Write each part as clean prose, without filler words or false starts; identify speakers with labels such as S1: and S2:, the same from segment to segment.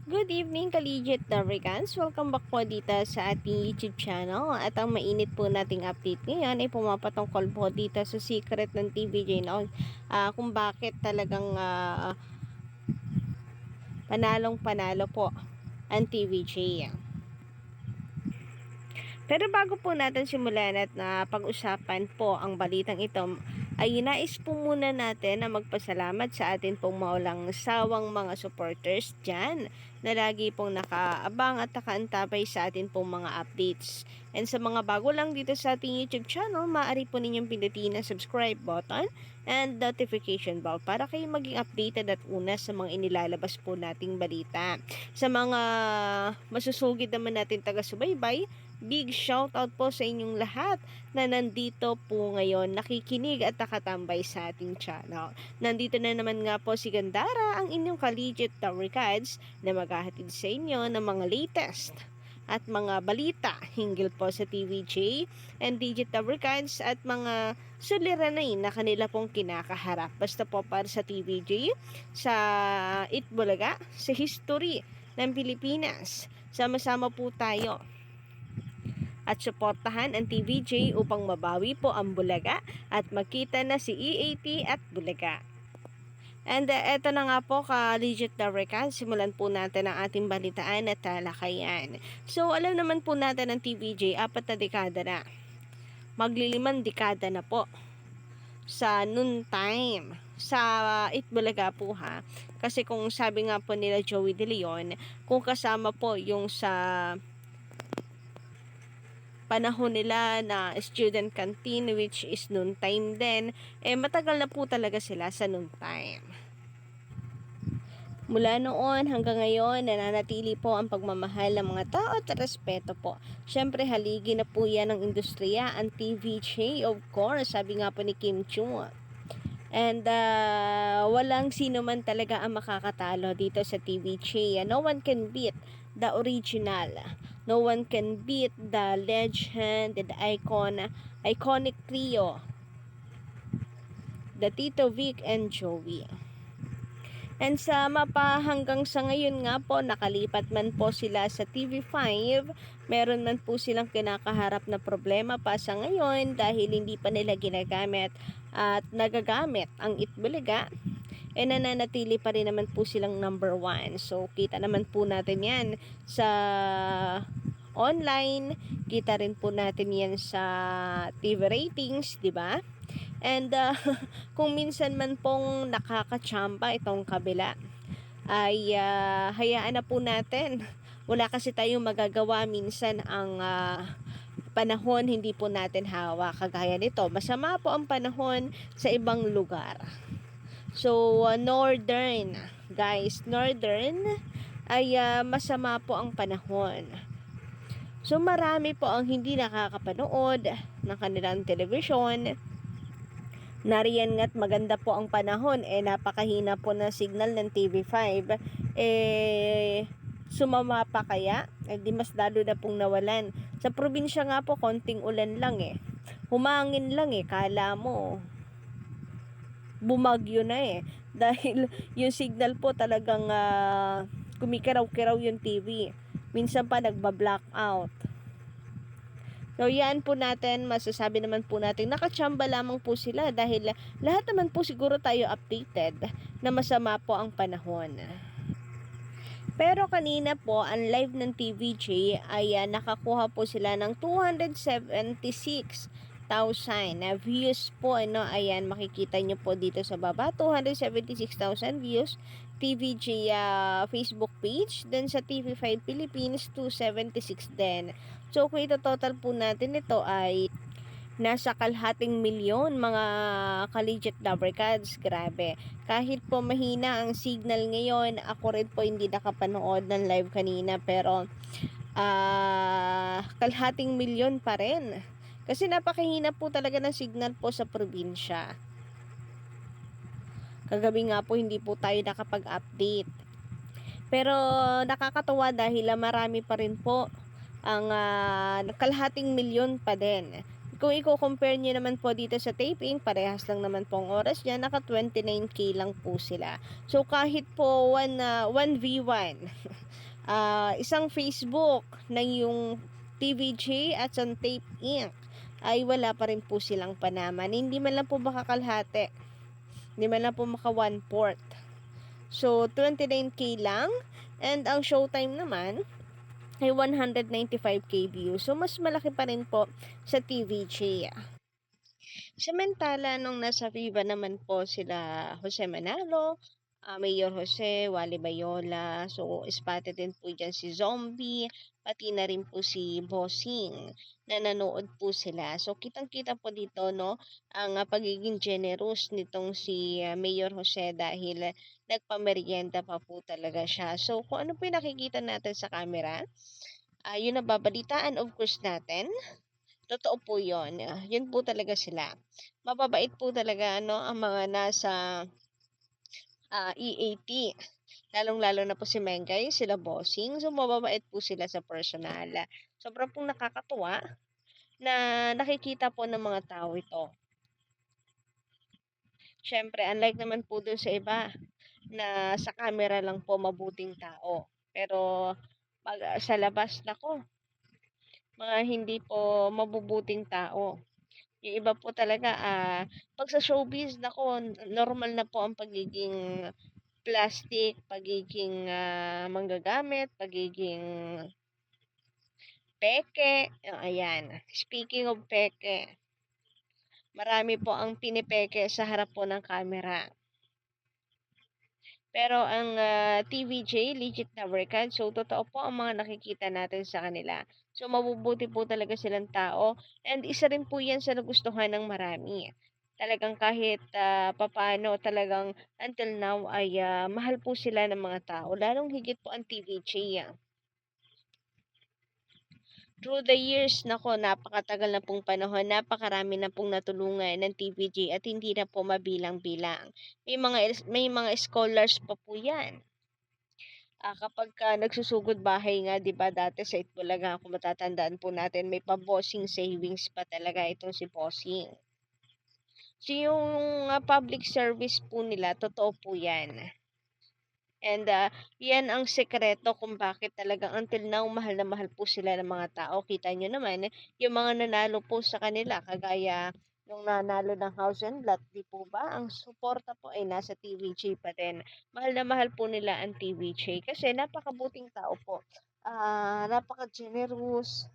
S1: Good evening, Collegiate Africans. Welcome back po dito sa ating YouTube channel. At ang mainit po nating update ngayon ay pumapatungkol po dito sa secret ng TVJ na kung bakit talagang panalong panalo po ang TVJ. Pero bago po natin simulan at pag-usapan po ang balitang ito, ay nais po muna natin na magpasalamat sa atin pong maulang sawang mga supporters dyan na lagi pong nakaabang at nakaantabay sa atin pong mga updates. And sa mga bago lang dito sa ating YouTube channel, maaari po ninyong pindutin ang subscribe button and notification bell para kayo maging updated at una sa mga inilalabas po nating balita. Sa mga masusugid naman natin taga-subaybay, big shout out po sa inyong lahat na nandito po ngayon, nakikinig at nakatambay sa ating channel. Nandito na naman nga po si Gandara, ang inyong collegiate tower cards na maghahatid sa inyo ng mga latest at mga balita hinggil po sa TVJ and Digital Cards at mga suliranin na kanila pong kinakaharap. Basta po para sa TVJ, sa Itbulaga, sa history ng Pilipinas. Sama-sama po tayo at suportahan ang TVJ upang mabawi po ang Bulaga at makita na si EAT at Bulaga. And eto na nga po ka-legit na rekan, simulan po natin ang ating balitaan at talakayan. So alam naman po natin ang TVJ, 4 na dekada na. Maglilimang dekada na po sa noon time sa Itbulaga po ha. Kasi kung sabi nga po nila Joey De Leon, kung kasama po yung sa panahon nila na student canteen which is noon time din, matagal na po talaga sila sa noon time. Mula noon hanggang ngayon, nananatili po ang pagmamahal ng mga tao at respeto po. Siyempre, haligi na po yan ng industriya, ang TVJ, of course, sabi nga po ni Kim Chung. And walang sino man talaga ang makakatalo dito sa TVJ. No one can beat the original. No one can beat the legend, the iconic trio. The Tito Vic and Joey. And sa mapa hanggang sa ngayon nga po, nakalipat man po sila sa TV5, meron man po silang kinakaharap na problema pa sa ngayon dahil hindi pa nila ginagamit at nagagamit ang Itbulaga, nananatili pa rin naman po silang number 1. So kita naman po natin yan sa online, kita rin po natin yan sa TV ratings, di ba? And kung minsan man pong nakakachamba itong kabila, ay hayaan na po natin. Wala kasi tayong magagawa minsan ang panahon hindi po natin hawak. Kagaya nito, masama po ang panahon sa ibang lugar. So, northern, guys, northern ay masama po ang panahon. So, marami po ang hindi nakakapanood ng kanilang television. Nariyan nga't maganda po ang panahon, napakahina po ng signal ng TV5. Sumama pa kaya? Di mas lalo na pong nawalan. Sa probinsya nga po, konting ulan lang Humangin lang kala mo bumagyo na Dahil yung signal po talagang kumikiraw-kiraw yung TV. Minsan pa nagba-blackout. So yan po natin, masasabi naman po natin, nakachamba lamang po sila dahil lahat naman po siguro tayo updated na masama po ang panahon. Pero kanina po, ang live ng TVJ ay nakakuha po sila ng 276,000 na views po. Ayan, makikita nyo po dito sa baba, 276,000 views. TVJ Facebook page. Then sa TV5 Philippines, 276 din. So kung ito total po natin, ito ay nasa kalhating milyon mga collegiate lover cards. Grabe. Kahit po mahina ang signal ngayon, ako rin po hindi nakapanood ng live kanina, pero kalhating milyon pa rin. Kasi napakahina po talaga ng signal po sa probinsya. Kagabi nga po hindi po tayo nakapag-update. Pero nakakatuwa dahil marami pa rin po ang kalhating milyon pa din. Kung i-compare nyo naman po dito sa taping, parehas lang naman po ang oras niya, naka 29k lang po sila. So kahit po 1v1 Isang Facebook ng yung TVJ at ang Tape Inc. ay wala pa rin po silang panaman. Hindi man lang po makakalhati. Hindi man lang po maka 1/4. So, 29K lang. And ang showtime naman ay 195K views. So, mas malaki pa rin po sa TVJ. Samantala, nung nasa Viva naman po sila Jose Manalo, Mayor Jose, Wally Bayola, so spotted din po dyan si Zombie, pati na rin po si Bossing na nanood po sila. So kitang-kita po dito no ang pagiging generous nitong si Mayor Jose dahil nagpamerienda pa po talaga siya. So kung ano po yung nakikita natin sa camera, yun ang babalitaan of course natin. Totoo po 'yun, 'yun po talaga sila. Mababait po talaga ano ang mga nasa, EAT. Lalong-lalo na po si Mengay, sila Bossing, so mababait po sila sa personal. Sobra pong nakakatuwa na nakikita po ng mga tao ito. Siyempre unlike naman po dun sa iba na sa camera lang po mabuting tao, pero 'pag, sa labas naku, mga hindi po mabubuting tao. Yung iba po talaga, 'pag sa showbiz naku normal na po ang pagiging plastic, pagiging, manggagamit, pagiging peke, ayan. Speaking of peke, marami po ang pinipeke sa harap po ng camera. Pero ang, TVJ legit na workout, so totoo po ang mga nakikita natin sa kanila. So mabubuti po talaga silang tao and isa rin po 'yan sa nagustuhan ng marami. Talagang kahit, papaano talagang until now ay, mahal po sila ng mga tao, lalong higit po ang TVJ. Through the years, naku, napakatagal na pong panahon, napakarami na pong natulungan ng TVJ at hindi na po mabilang-bilang. May mga scholars pa po 'yan. Kapagka nagsusugod bahay nga 'di ba dati sa Itbulaga kung matatandaan po natin may pa-bossing savings pa talaga itong si Bossing. So yung, public service po nila totoo po 'yan. And, 'yan ang sekreto kung bakit talagang until now mahal na mahal po sila ng mga tao. Kita niyo naman yung mga nanalo po sa kanila kagaya nung nanalo ng House and Lot, 'di po ba ang suporta po ay nasa TVJ pa din. Mahal na mahal po nila ang TVJ kasi napakabuting tao po. Napaka-generous,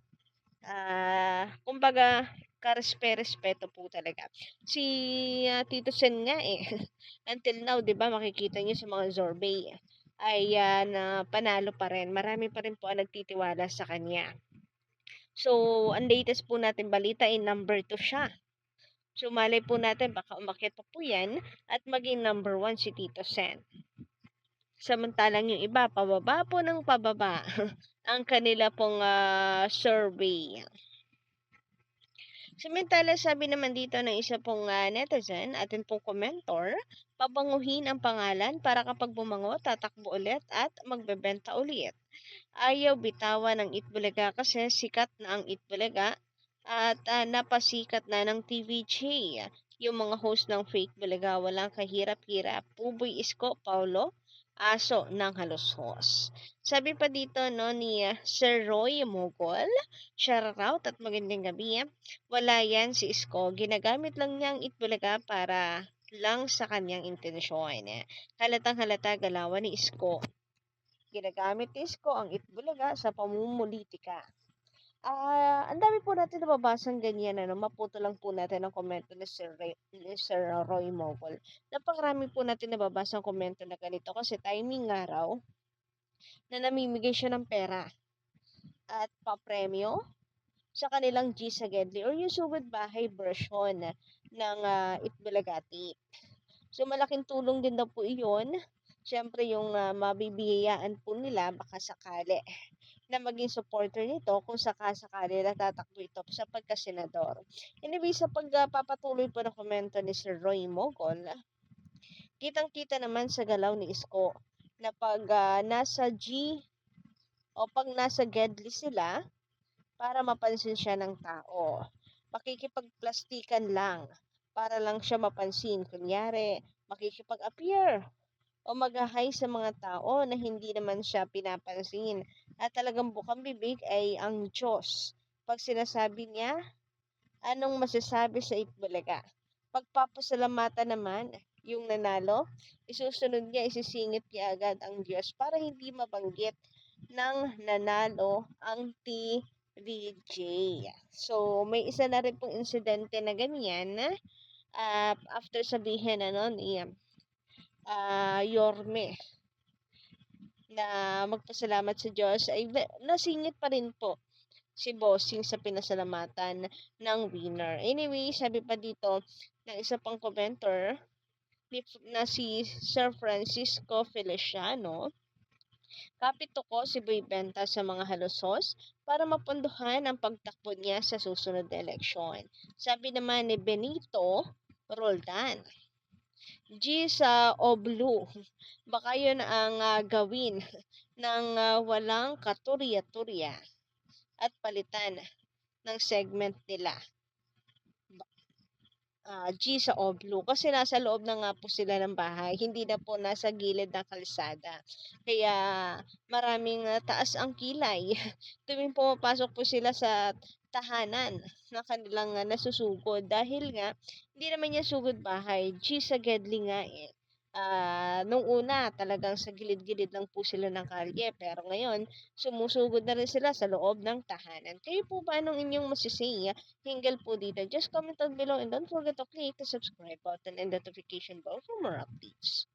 S1: kumbaga karespe-respeto po talaga. Si, Tito Sen nga, eh, until now 'di ba makikita niyo sa mga survey ay, na panalo pa rin. Marami pa rin po ang nagtitiwala sa kanya. So, ang latest po natin balita ay number 2 siya. So, malay po natin baka umakyat pa po 'yan at maging number 1 si Tito Sen. Samantalang yung iba pababa po ng pababa ang kanila pong, survey. Samantala sabi naman dito ng isa pong, netizen, atin pong komentor, pabanguhin ang pangalan para kapag bumango tatakbo ulit at magbebenta ulit. Ayaw bitawan ng Itbulaga kasi sikat na ang Itbulaga at, napasikat na ng TVJ. Yung mga host ng Fake Bulaga walang kahirap-hirap. Puboy Isko Paulo, aso ng halushos. Sabi pa dito no ni Sir Roy Mogol, shoutout at magandang gabi. Wala yan si Isko, ginagamit lang niya ang Itbulaga para lang sa kanyang intensyon. Halatang halata galawan ni Isko. Ginagamit ni Isko ang Itbulaga sa pamumulitika. Ang dami po natin nababasang ganyan ano, maputo lang po natin ang komento ni Sir Roy Mogol. Napakarami po natin nababasang komento na ganito kasi timing nga raw na namimigay siya ng pera at papremyo sa kanilang G sa Gedli or yung sugod bahay version ng, Itbulagati. So malaking tulong din daw po iyon. Siyempre yung, mabibiyayaan po nila baka sakali na maging supporter nito kung saka-sakali na tatakbo ito sa pagkasenador. Anyway, sa pagpapatuloy po ng komento ni Sir Roy Mogol, kitang-kita naman sa galaw ni Isko na pag nasa G o pag nasa Gedli sila, para mapansin siya ng tao. Makikipagplastikan lang para lang siya mapansin. Kunyari, makikipag-appear o mag-hi sa mga tao na hindi naman siya pinapansin. At talagang bukang bibig ay ang Diyos. Pag sinasabi niya, anong masasabi sa Itbulaga? Pagpapasalamatan naman, yung nanalo, isusunod niya, isisingit niya agad ang Diyos para hindi mabanggit ng nanalo ang TVJ. So, may isa na rin pong insidente na ganyan na after sabihin ni Yorme na magpasalamat sa Diyos ay nasingit pa rin po si Bossing sa pinasalamatan ng winner. Anyway, sabi pa dito ng isa pang commenter na si Sir Francisco Feliciano, kapito ko si Boy Benta sa mga halusos para mapunduhan ang pagtakbo niya sa susunod na eleksyon. Sabi naman ni Benito Roldan, G sa Oblu, baka yun ang gawin ng walang katurya-turya at palitan ng segment nila. G sa Oblu kasi nasa loob na nga po sila ng bahay, hindi na po nasa gilid ng kalsada. Kaya maraming taas ang kilay tuwing pumapasok po sila sa tahanan na kanilang nasusugod dahil nga hindi naman niya sugod bahay, G sa Gedli nga eh. Nung una talagang sa gilid-gilid lang po sila ng kalye pero ngayon sumusugod na rin sila sa loob ng tahanan. Kayo po ba anong inyong masisay hinggil po dito? Just comment down below and don't forget to click the subscribe button and notification bell for more updates.